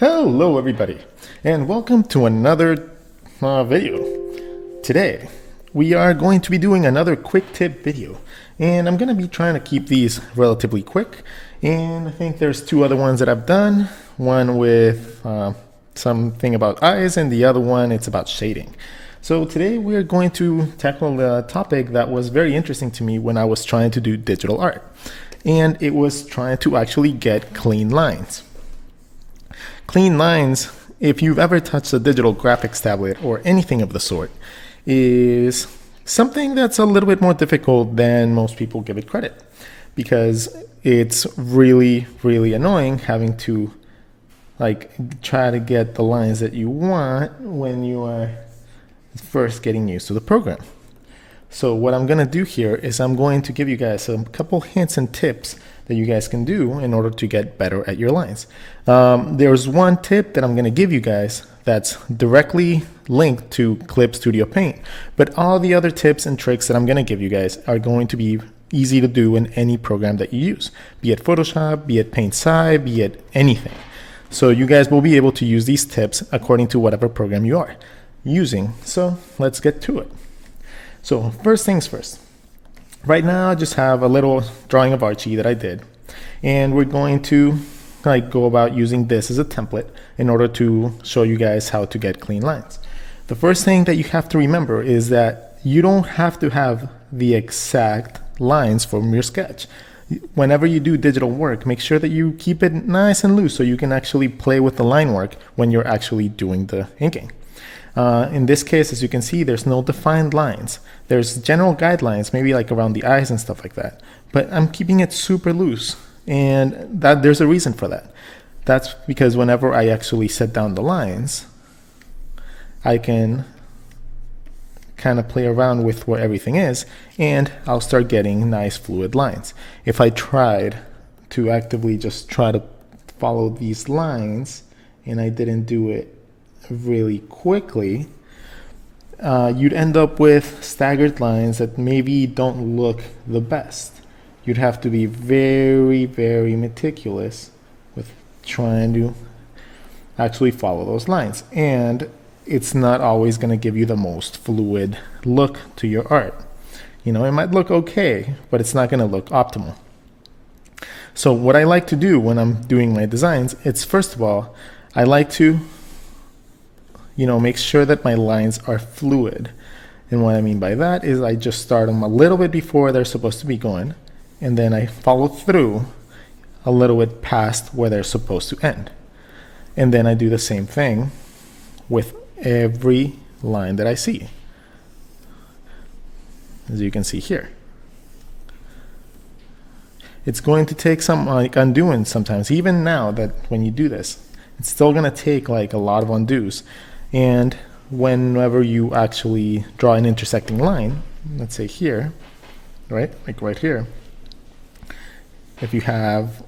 Hello everybody, and welcome to another video. Today, we are going to be doing another quick tip video, and I'm going to be trying to keep these relatively quick, and I think there's two other ones that I've done, one with something about eyes, and the other one, it's about shading. So today we are going to tackle a topic that was very interesting to me when I was trying to do digital art, and it was trying to actually get clean lines. Clean lines, if you've ever touched a digital graphics tablet or anything of the sort, is something that's a little bit more difficult than most people give it credit, because it's really annoying having to try to get the lines that you want when you are first getting used to the program. So what I'm going to do here is I'm going to give you guys a couple hints and tips that you guys can do in order to get better at your lines. There's one tip that I'm going to give you guys that's directly linked to Clip Studio Paint, but all the other tips and tricks that I'm going to give you guys are going to be easy to do in any program that you use, be it Photoshop, be it Paint Sci, be it anything. So you guys will be able to use these tips according to whatever program you are using. So let's get to it. So first things first. Right now I just have a little drawing of Archie that I did, and we're going to go about using this as a template in order to show you guys how to get clean lines. The first thing that you have to remember is that you don't have to have the exact lines from your sketch. Whenever you do digital work, make sure that you keep it nice and loose so you can actually play with the line work when you're actually doing the inking. In this case, as you can see, there's no defined lines. There's general guidelines, maybe like around the eyes and stuff like that. But I'm keeping it super loose, and there's a reason for that. That's because whenever I actually set down the lines, I can kind of play around with where everything is, and I'll start getting nice fluid lines. If I tried to actively just try to follow these lines, and I didn't do it really quickly, you'd end up with staggered lines that maybe don't look the best. You'd have to be very meticulous with trying to actually follow those lines, and it's not always going to give you the most fluid look to your art. You know, it might look okay, but it's not going to look optimal. So what I like to do when I'm doing my designs, it's first of all, I like to make sure that my lines are fluid. And what I mean by that is I just start them a little bit before they're supposed to be going, and then I follow through a little bit past where they're supposed to end. And then I do the same thing with every line that I see, as you can see here. It's going to take some undoing sometimes. Even now that when you do this, it's still going to take a lot of undos. And whenever you actually draw an intersecting line, let's say here, right, like right here, if you have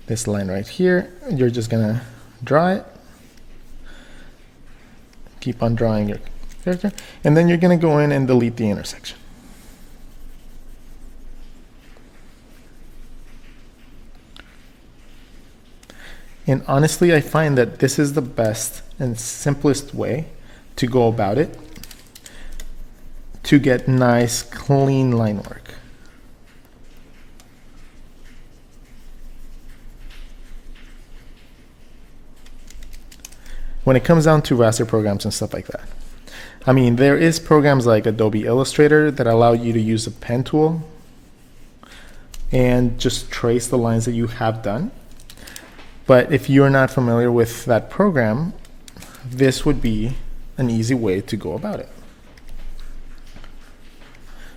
this line right here, you're just gonna draw it, keep on drawing your character, and then you're gonna go in and delete the intersection. And honestly, I find that this is the best and simplest way to go about it to get nice, clean line work. When it comes down to raster programs and stuff like that, I mean, there is programs like Adobe Illustrator that allow you to use a pen tool and just trace the lines that you have done. But if you're not familiar with that program, this would be an easy way to go about it.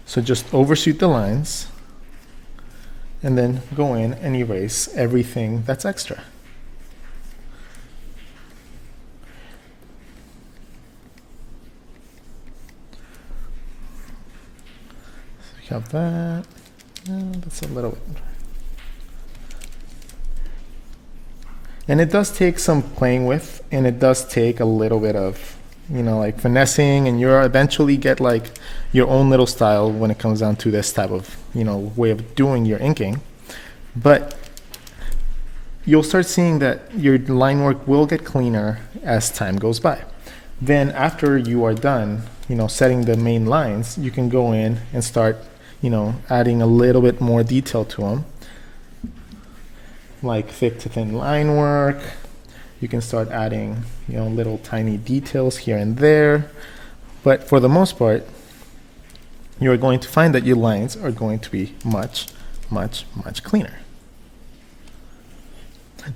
So just overshoot the lines and then go in and erase everything that's extra. So we have that. That's a little bit. And it does take some playing with, and it does take a little bit of, finessing, and you'll eventually get your own little style when it comes down to this type of, way of doing your inking. But you'll start seeing that your line work will get cleaner as time goes by. Then after you are done, setting the main lines, you can go in and start, adding a little bit more detail to them, like thick to thin line work. You can start adding, little tiny details here and there. But for the most part, you're going to find that your lines are going to be much, much, much cleaner.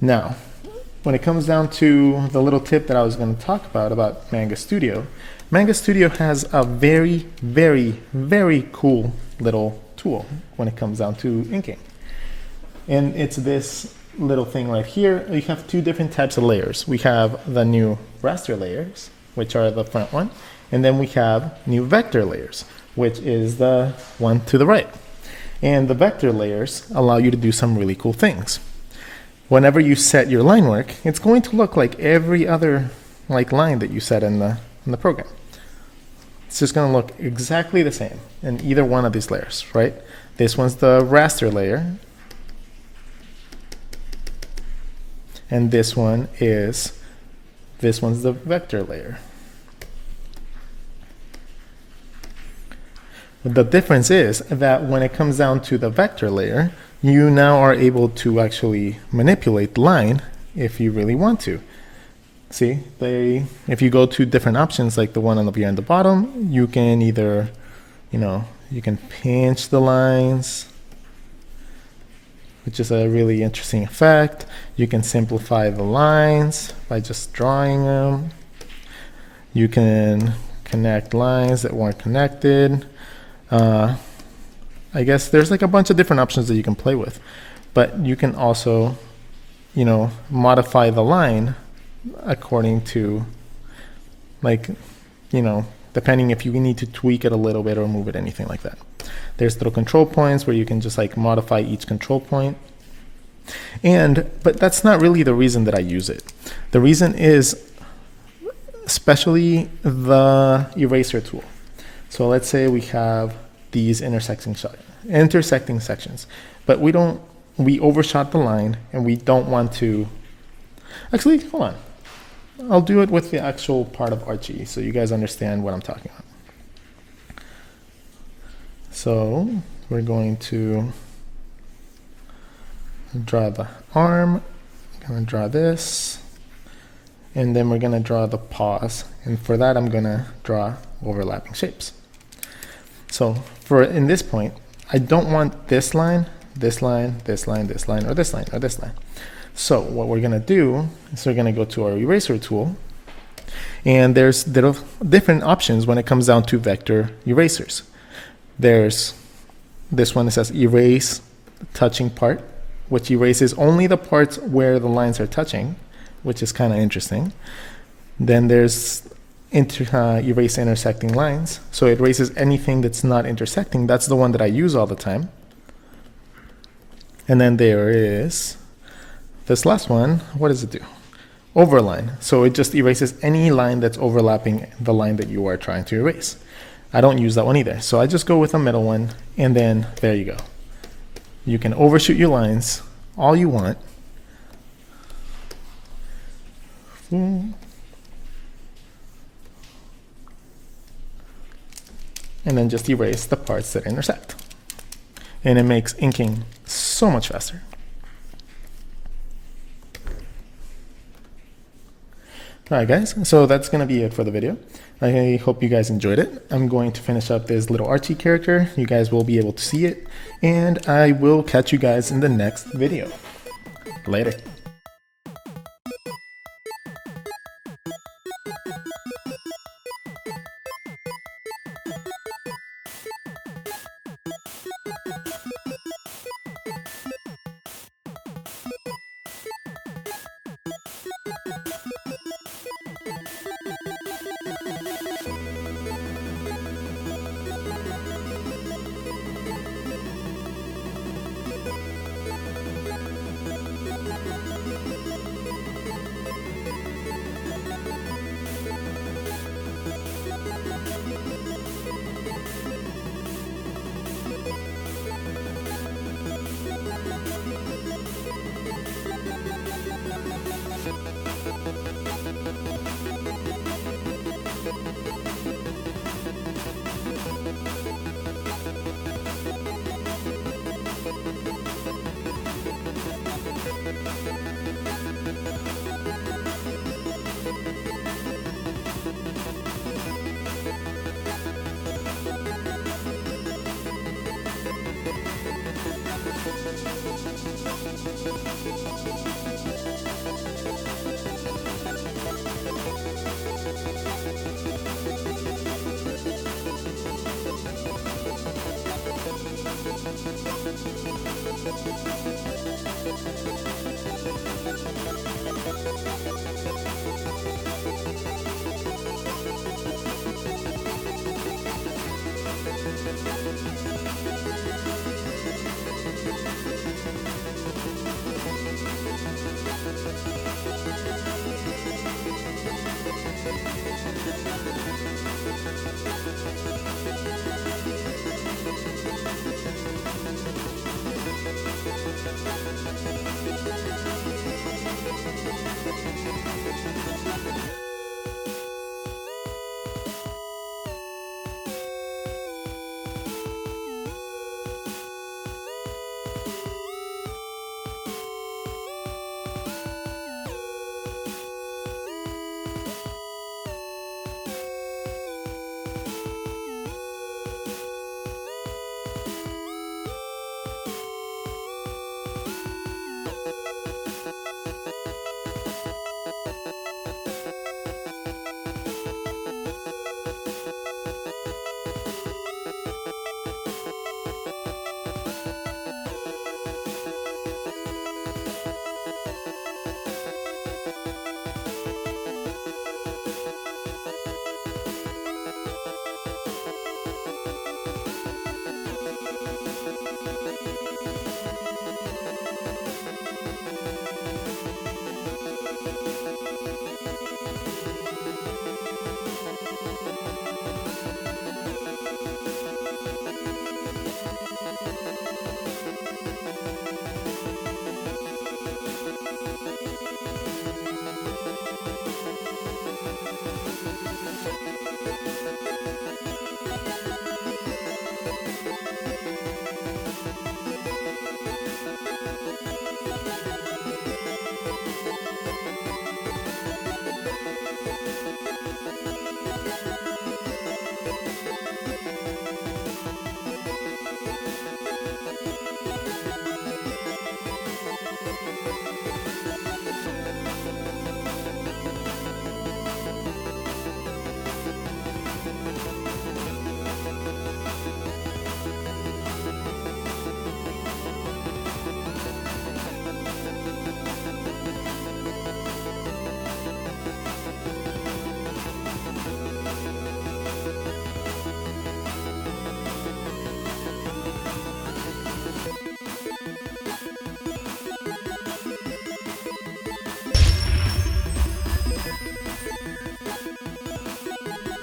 Now, when it comes down to the little tip that I was going to talk about Manga Studio has a very, very, very cool little tool when it comes down to inking. And it's this little thing right here. You have two different types of layers. We have the new raster layers, which are the front one, and then we have new vector layers, which is the one to the right. And the vector layers allow you to do some really cool things. Whenever you set your line work, it's going to look like every other line that you set in the program. It's just going to look exactly the same in either one of these layers, right? This one's the raster layer, and this one's the vector layer. The difference is that when it comes down to the vector layer, you now are able to actually manipulate the line if you really want to. See, if you go to different options like the one on the here on the bottom, you can either, you can pinch the lines, which is a really interesting effect. You can simplify the lines by just drawing them. You can connect lines that weren't connected. I guess there's a bunch of different options that you can play with, but you can also, modify the line according to, depending if you need to tweak it a little bit or move it, anything like that. There's little control points where you can just modify each control point. But that's not really the reason that I use it. The reason is especially the eraser tool. So let's say we have these intersecting sections, but we overshot the line and we don't want to, actually, hold on. I'll do it with the actual part of Archie so you guys understand what I'm talking about. So we're going to draw the arm, I'm going to draw this, and then we're going to draw the paws, and for that I'm going to draw overlapping shapes. So in this point, I don't want this line, this line, this line, this line, or this line, or this line. So what we're going to do is we're going to go to our eraser tool, and there's different options when it comes down to vector erasers. There's this one that says erase touching part, which erases only the parts where the lines are touching, which is kind of interesting. Then there's erase intersecting lines. So it erases anything that's not intersecting. That's the one that I use all the time. And then there is this last one. What does it do? Overline. So it just erases any line that's overlapping the line that you are trying to erase. I don't use that one either. So I just go with a middle one, and then there you go. You can overshoot your lines all you want. And then just erase the parts that intersect. And it makes inking so much faster. Alright guys, so that's going to be it for the video. I hope you guys enjoyed it. I'm going to finish up this little Archie character. You guys will be able to see it. And I will catch you guys in the next video. Later.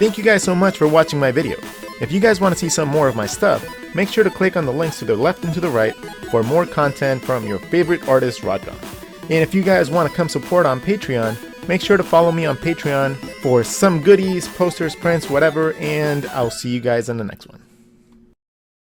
Thank you guys so much for watching my video. If you guys want to see some more of my stuff, make sure to click on the links to the left and to the right for more content from your favorite artist, Rodgon. And if you guys want to come support on Patreon, make sure to follow me on Patreon for some goodies, posters, prints, whatever, and I'll see you guys in the next one.